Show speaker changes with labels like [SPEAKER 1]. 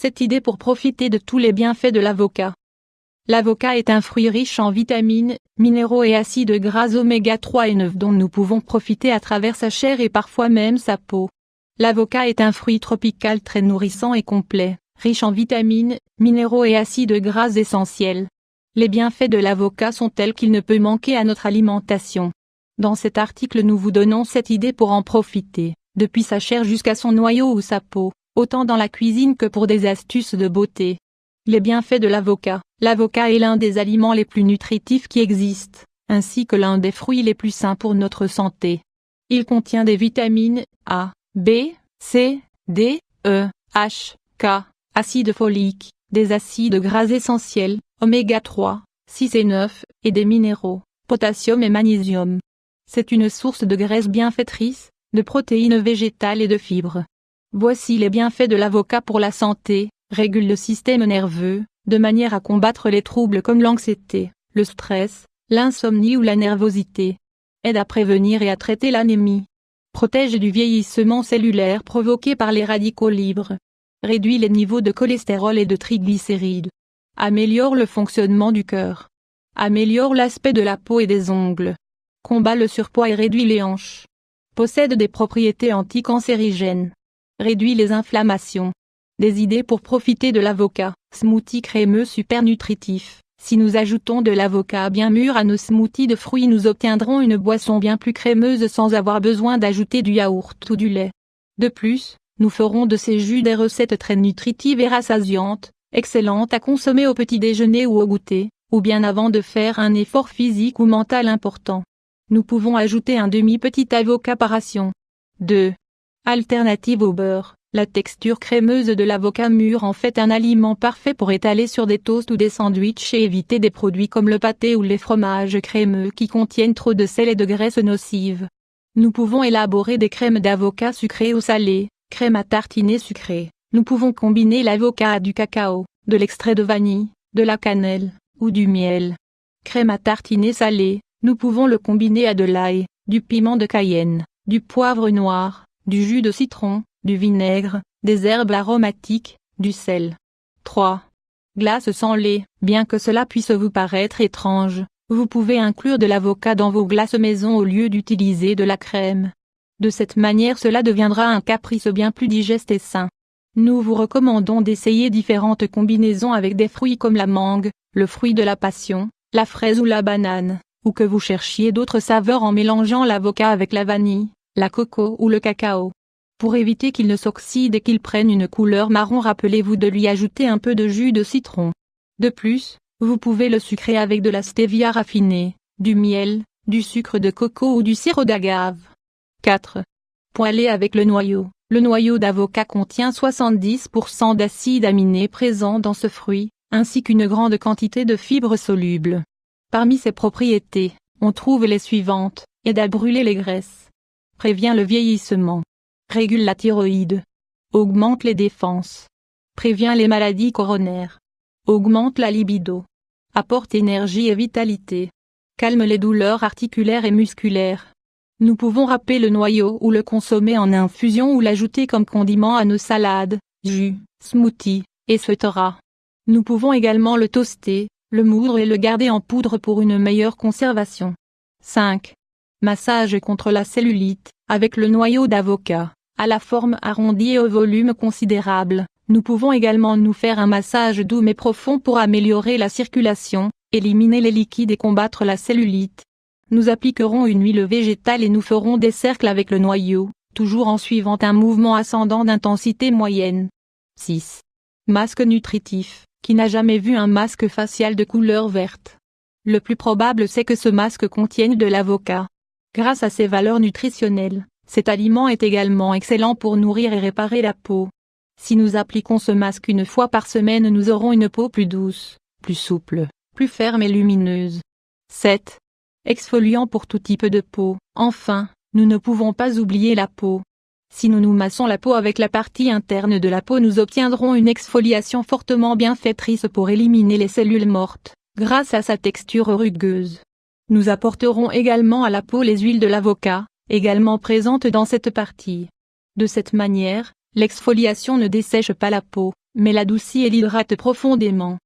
[SPEAKER 1] cette idée pour profiter de tous les bienfaits de l'avocat. L'avocat est un fruit riche en vitamines, minéraux et acides gras oméga 3 et 9 dont nous pouvons profiter à travers sa chair et parfois même sa peau. L'avocat est un fruit tropical très nourrissant et complet, riche en vitamines, minéraux et acides gras essentiels. Les bienfaits de l'avocat sont tels qu'il ne peut manquer à notre alimentation. Dans cet article nous vous donnons cette idée pour en profiter, depuis sa chair jusqu'à son noyau ou sa peau, autant dans la cuisine que pour des astuces de beauté. Les bienfaits de l'avocat. L'avocat est l'un des aliments les plus nutritifs qui existent, ainsi que l'un des fruits les plus sains pour notre santé. Il contient des vitamines A, B, C, D, E, H, K, acide folique, des acides gras essentiels, oméga 3, 6 et 9, et des minéraux, potassium et magnésium. C'est une source de graisses bienfaitrices, de protéines végétales et de fibres. Voici les bienfaits de l'avocat pour la santé. Régule le système nerveux, de manière à combattre les troubles comme l'anxiété, le stress, l'insomnie ou la nervosité. Aide à prévenir et à traiter l'anémie. Protège du vieillissement cellulaire provoqué par les radicaux libres. Réduit les niveaux de cholestérol et de triglycérides. Améliore le fonctionnement du cœur. Améliore l'aspect de la peau et des ongles. Combat le surpoids et réduit les hanches. Possède des propriétés anticancérigènes. Réduit les inflammations. Des idées pour profiter de l'avocat. Smoothie crémeux super nutritif. Si nous ajoutons de l'avocat bien mûr à nos smoothies de fruits, nous obtiendrons une boisson bien plus crémeuse sans avoir besoin d'ajouter du yaourt ou du lait. De plus, nous ferons de ces jus des recettes très nutritives et rassasiantes, excellentes à consommer au petit déjeuner ou au goûter, ou bien avant de faire un effort physique ou mental important. Nous pouvons ajouter un demi-petit avocat par ration. 2. Alternative au beurre. La texture crémeuse de l'avocat mûr en fait un aliment parfait pour étaler sur des toasts ou des sandwichs et éviter des produits comme le pâté ou les fromages crémeux qui contiennent trop de sel et de graisses nocives. Nous pouvons élaborer des crèmes d'avocat sucrées ou salées, crème à tartiner sucrée. Nous pouvons combiner l'avocat à du cacao, de l'extrait de vanille, de la cannelle, ou du miel. Crème à tartiner salée, nous pouvons le combiner à de l'ail, du piment de Cayenne, du poivre noir, du jus de citron, du vinaigre, des herbes aromatiques, du sel. 3. Glace sans lait. Bien que cela puisse vous paraître étrange, vous pouvez inclure de l'avocat dans vos glaces maison au lieu d'utiliser de la crème. De cette manière cela deviendra un caprice bien plus digeste et sain. Nous vous recommandons d'essayer différentes combinaisons avec des fruits comme la mangue, le fruit de la passion, la fraise ou la banane, ou que vous cherchiez d'autres saveurs en mélangeant l'avocat avec la vanille, la coco ou le cacao. Pour éviter qu'il ne s'oxyde et qu'il prenne une couleur marron, rappelez-vous de lui ajouter un peu de jus de citron. De plus, vous pouvez le sucrer avec de la stevia raffinée, du miel, du sucre de coco ou du sirop d'agave. 4. Poêler avec le noyau. Le noyau d'avocat contient 70% d'acides aminés présents dans ce fruit, ainsi qu'une grande quantité de fibres solubles. Parmi ses propriétés, on trouve les suivantes: aide à brûler les graisses. Prévient le vieillissement. Régule la thyroïde. Augmente les défenses. Prévient les maladies coronaires. Augmente la libido. Apporte énergie et vitalité. Calme les douleurs articulaires et musculaires. Nous pouvons râper le noyau ou le consommer en infusion ou l'ajouter comme condiment à nos salades, jus, smoothies, etc. Nous pouvons également le toaster, le moudre et le garder en poudre pour une meilleure conservation. 5. Massage contre la cellulite. Avec le noyau d'avocat, à la forme arrondie et au volume considérable, nous pouvons également nous faire un massage doux mais profond pour améliorer la circulation, éliminer les liquides et combattre la cellulite. Nous appliquerons une huile végétale et nous ferons des cercles avec le noyau, toujours en suivant un mouvement ascendant d'intensité moyenne. 6. Masque nutritif. Qui n'a jamais vu un masque facial de couleur verte? Le plus probable c'est que ce masque contienne de l'avocat. Grâce à ses valeurs nutritionnelles, cet aliment est également excellent pour nourrir et réparer la peau. Si nous appliquons ce masque une fois par semaine, nous aurons une peau plus douce, plus souple, plus ferme et lumineuse. 7. Exfoliant pour tout type de peau. Enfin, nous ne pouvons pas oublier la peau. Si nous nous massons la peau avec la partie interne de la peau, nous obtiendrons une exfoliation fortement bienfaitrice pour éliminer les cellules mortes, grâce à sa texture rugueuse. Nous apporterons également à la peau les huiles de l'avocat, également présentes dans cette partie. De cette manière, l'exfoliation ne dessèche pas la peau, mais l'adoucit et l'hydrate profondément.